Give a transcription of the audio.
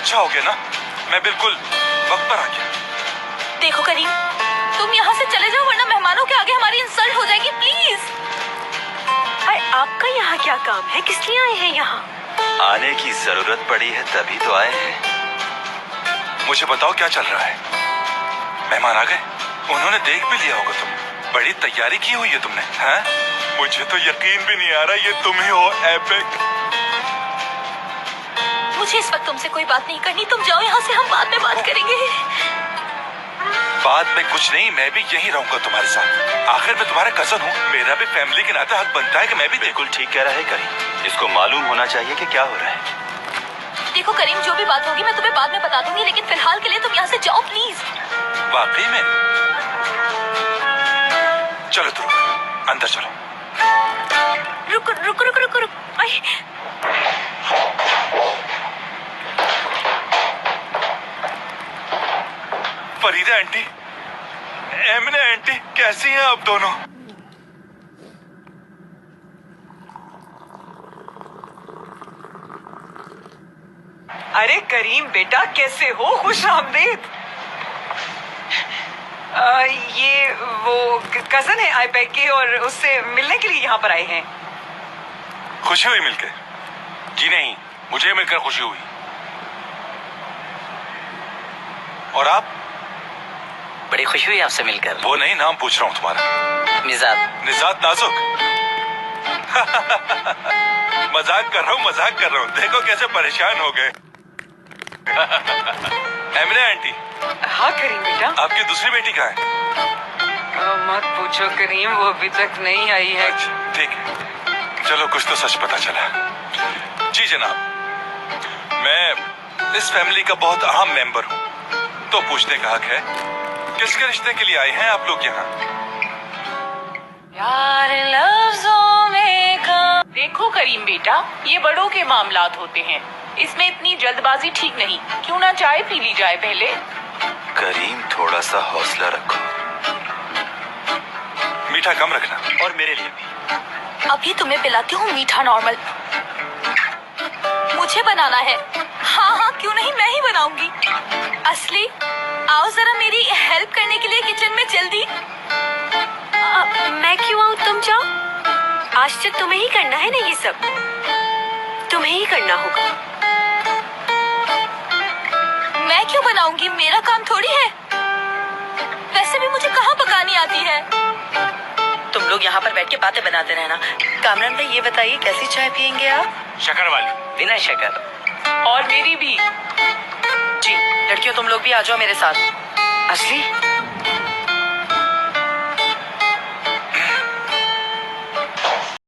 अच्छा हो गया ना, मैं बिल्कुल वक्त पर आ गया। देखो करीम, तुम यहाँ से चले जाओ वरना मेहमानों के आगे हमारी इंसल्ट हो जाएगी, प्लीज। अरे आपका यहाँ क्या काम है, किस लिए आए हैं यहाँ? आने की जरूरत पड़ी है तभी तो आए हैं। मुझे बताओ क्या चल रहा है? मेहमान आ गए? उन्होंने देख भी लिया होगा तुम। बड़ी तैयारी की हुई है तुमने, हैं? मुझे तो यकीन भी नहीं आ रहा ये तुम ही हो एपिक। मुझे इस वक्त तुमसे कोई बात नहीं करनी, तुम जाओ यहाँ से, हम बाद में बात करेंगे। बाद में कुछ नहीं, मैं भी यहीं रहूंगा तुम्हारे साथ। आखिर मैं तुम्हारा कजन हूँ, मेरा भी फैमिली के नाते हक बनता है कि मैं भी। बिल्कुल ठीक कह रहा है करीम, इसको मालूम होना चाहिए कि क्या हो रहा है। देखो करीम, जो भी बात होगी मैं तुम्हें बाद में बता दूंगी, लेकिन फिलहाल के लिए तुम यहाँ से जाओ प्लीज। वाकई में? चलो तुम अंदर चलो। रुक रुक रुक रुक रुक। फरीदा आंटी, एमने आंटी, कैसी हैं आप दोनों? अरे करीम बेटा, कैसे हो? खुश आमदीद। ये वो कजन है आईपैक की और उससे मिलने के लिए यहाँ पर आए हैं। खुशी हुई मिलके? जी नहीं, मुझे मिलकर खुशी हुई। और आप? बड़ी खुशी हुई आपसे मिलकर। वो नहीं, नाम पूछ रहा हूँ तुम्हारा। निजात। निजात नाजुक। मजाक कर रहा हूँ, मजाक कर रहा हूँ। देखो कैसे परेशान हो गए। एमने आंटी। हाँ करीम बेटा। आपकी दूसरी बेटी कहाँ है? मत पूछो करीम, वो अभी तक नहीं आई है। अच्छा ठीक है, चलो कुछ तो सच पता चला। जी जनाब, मैं इस फैमिली का बहुत अहम मेंबर हूँ, तो पूछने का हक है, किसके रिश्ते के लिए आए हैं आप लोग यहाँ? यार लफ्जों में देखो करीम बेटा, ये बड़ों के मामलात होते हैं, इसमें इतनी जल्दबाजी ठीक नहीं। क्यों ना चाय पी ली जाए पहले? करीम थोड़ा सा हौसला रखो। मीठा कम रखना। और मेरे लिए भी। अभी तुम्हें पिलाती हूँ मीठा नॉर्मल। मुझे बनाना है। हाँ हाँ, क्यों नहीं, मैं ही बनाऊंगी। असली, आओ जरा मेरी हेल्प करने के लिए किचन में जल्दी। मैं क्यों आऊँ, तुम जाओ। आज तक तुम्हें ही करना है ना ये सब, तुम्हें ही करना होगा। मैं क्यों बनाऊंगी, मेरा काम थोड़ी है। वैसे भी मुझे कहाँ पकानी आती है। तुम लोग यहाँ पर बैठ के बातें बनाते रहना। कामरान भाई, ये बताइए कैसी चाय पियेंगे आप? शक्कर वाली। बिना शक्कर। और मेरी भी। जी लड़कियों, तुम लोग भी आ जाओ मेरे साथ। असली